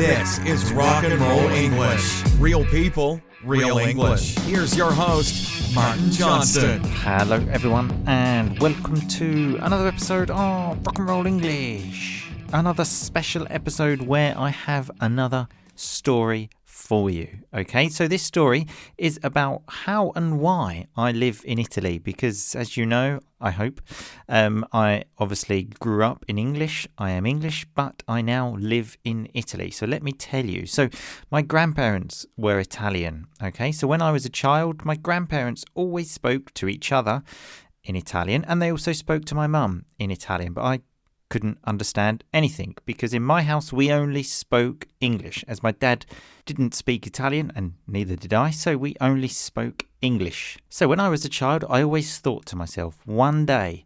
This is Rock and Roll English. Real people, real English. Here's your host, Martin Johnston. Hello everyone and welcome to another episode of Rock and Roll English. Another special episode where I have another story for you. Okay, so this story is about how and why I live in Italy because, as you know, I hope, I obviously grew up in English. I am English, but I now live in Italy. So let me tell you. So my grandparents were Italian. Okay, so when I was a child, my grandparents always spoke to each other in Italian, and they also spoke to my mum in Italian, but I couldn't understand anything because in my house we only spoke English, as my dad didn't speak Italian and neither did I, so we only spoke English. So when I was a child, I always thought to myself, one day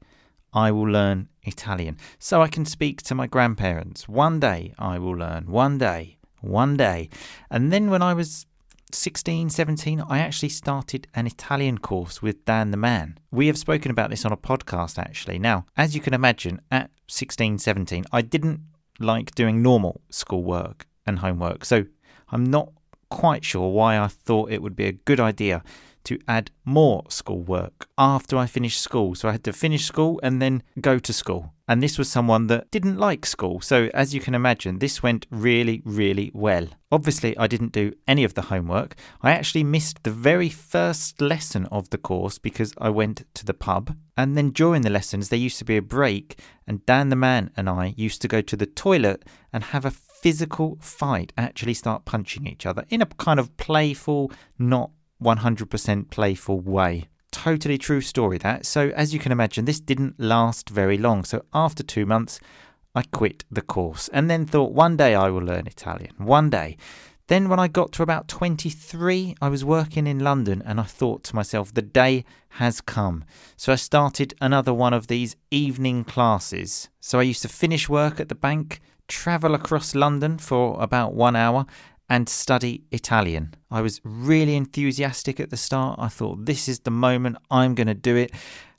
I will learn Italian so I can speak to my grandparents. One day I will learn. One day. And then when I was 16, 17, I actually started an Italian course with Dan the Man. We have spoken about this on a podcast actually. Now, as you can imagine, at 16, 17, I didn't like doing normal schoolwork and homework. So I'm not quite sure why I thought it would be a good idea to add more schoolwork after I finished school. So I had to finish school and then go to school. And this was someone that didn't like school. So as you can imagine, this went really, really well. Obviously, I didn't do any of the homework. I actually missed the very first lesson of the course because I went to the pub. And then during the lessons, there used to be a break. And Dan the Man and I used to go to the toilet and have a physical fight, actually start punching each other in a kind of playful, not 100% playful way. Totally true story that. So as you can imagine, this didn't last very long. So after 2 months, I quit the course and then thought one day I will learn Italian. One day. Then when I got to about 23, I was working in London and I thought to myself, the day has come. So I started another one of these evening classes. So I used to finish work at the bank, travel across London for about 1 hour and study Italian. I was really enthusiastic at the start. I thought, this is the moment, I'm going to do it.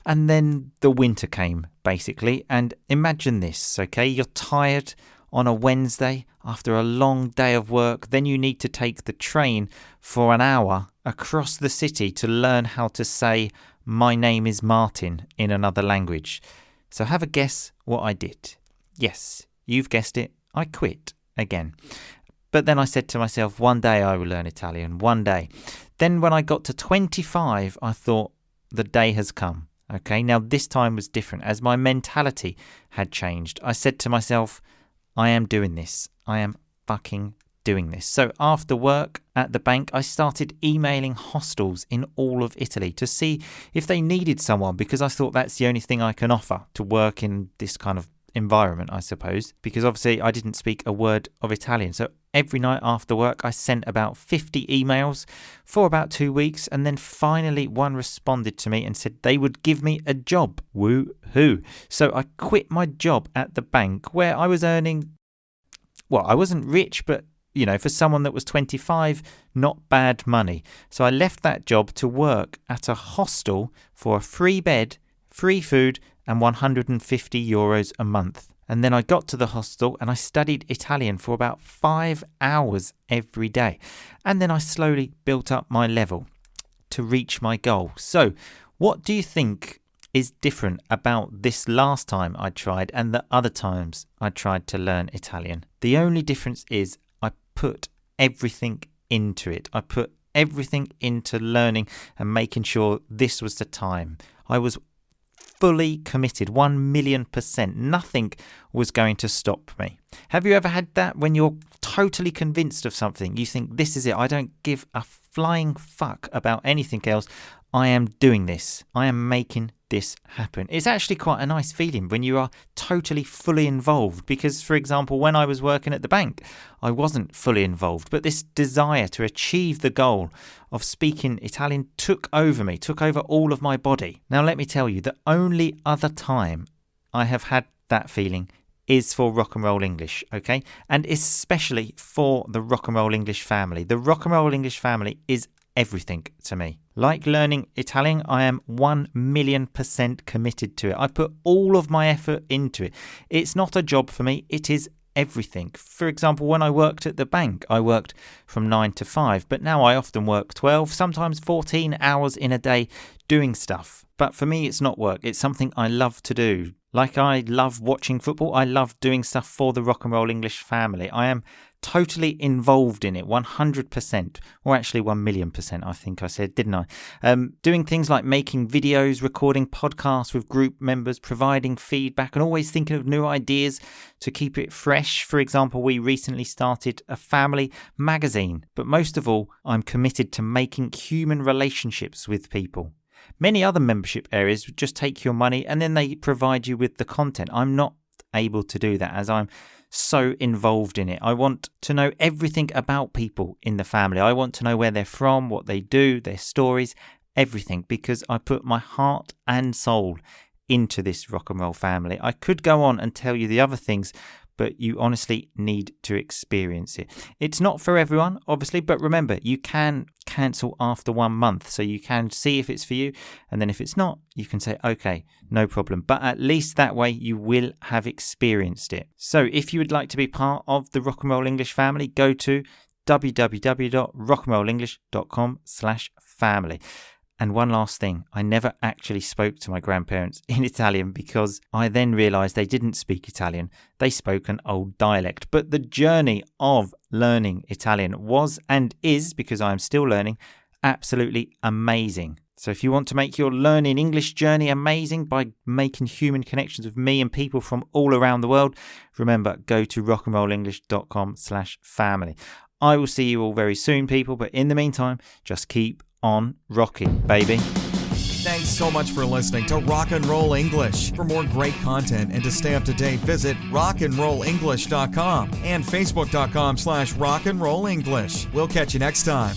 And then the winter came, basically. And imagine this, okay? You're tired on a Wednesday after a long day of work. Then you need to take the train for an hour across the city to learn how to say, my name is Martin, in another language. So have a guess what I did. Yes, you've guessed it. I quit again. But then I said to myself, one day I will learn Italian, one day. Then when I got to 25, I thought, the day has come. Okay, now this time was different as my mentality had changed. I said to myself, I am doing this. I am fucking doing this. So after work at the bank, I started emailing hostels in all of Italy to see if they needed someone because I thought that's the only thing I can offer to work in this kind of environment, I suppose, because obviously I didn't speak a word of Italian. So every night after work, I sent about 50 emails for about 2 weeks. And then finally one responded to me and said they would give me a job. Woo-hoo. So I quit my job at the bank where I was earning, well, I wasn't rich, but you know, for someone that was 25, not bad money. So I left that job to work at a hostel for a free bed, free food, and €150 a month. And then I got to the hostel and I studied Italian for about 5 hours every day. And then I slowly built up my level to reach my goal. So what do you think is different about this last time I tried and the other times I tried to learn Italian? The only difference is I put everything into it. I put everything into learning and making sure this was the time. I was fully committed, 1,000,000%. Nothing was going to stop me. Have you ever had that when you're totally convinced of something? You think, this is it. I don't give a flying fuck about anything else. I am doing this. I am making this happen. It's actually quite a nice feeling when you are totally fully involved because, for example, when I was working at the bank, I wasn't fully involved, but this desire to achieve the goal of speaking Italian took over me, took over all of my body. Now, let me tell you, the only other time I have had that feeling is for Rock and Roll English, okay? And especially for the Rock and Roll English family. The Rock and Roll English family is everything to me. Like learning Italian, I am 1,000,000% committed to it. I put all of my effort into it. It's not a job for me. It is everything. For example, when I worked at the bank, I worked from 9 to 5, but now I often work 12, sometimes 14 hours in a day doing stuff. But for me, it's not work. It's something I love to do. Like I love watching football, I love doing stuff for the Rock and Roll English family. I am totally involved in it, 100%, or actually 1,000,000%, I think I said, didn't I? Doing things like making videos, recording podcasts with group members, providing feedback, and always thinking of new ideas to keep it fresh. For example, we recently started a family magazine, but most of all, I'm committed to making human relationships with people. Many other membership areas just take your money and then they provide you with the content. I'm not able to do that as I'm so involved in it. I want to know everything about people in the family. I want to know where they're from, what they do, their stories, everything, because I put my heart and soul into this rock and roll family. I could go on and tell you the other things, but you honestly need to experience it. It's not for everyone, obviously, but remember, you can cancel after 1 month, so you can see if it's for you, and then if it's not, you can say, okay, no problem. But at least that way, you will have experienced it. So if you would like to be part of the Rock and Roll English family, go to www.rockandrollenglish.com/family. And one last thing, I never actually spoke to my grandparents in Italian because I then realised they didn't speak Italian. They spoke an old dialect. But the journey of learning Italian was and is, because I am still learning, absolutely amazing. So if you want to make your learning English journey amazing by making human connections with me and people from all around the world, remember, go to rockandrollenglish.com/family. I will see you all very soon, people. But in the meantime, just keep on rocking, baby. Thanks so much for listening to Rock and Roll English. For more great content and to stay up to date, visit rockandrollenglish.com and facebook.com/rockandrollenglish. We'll catch you next time.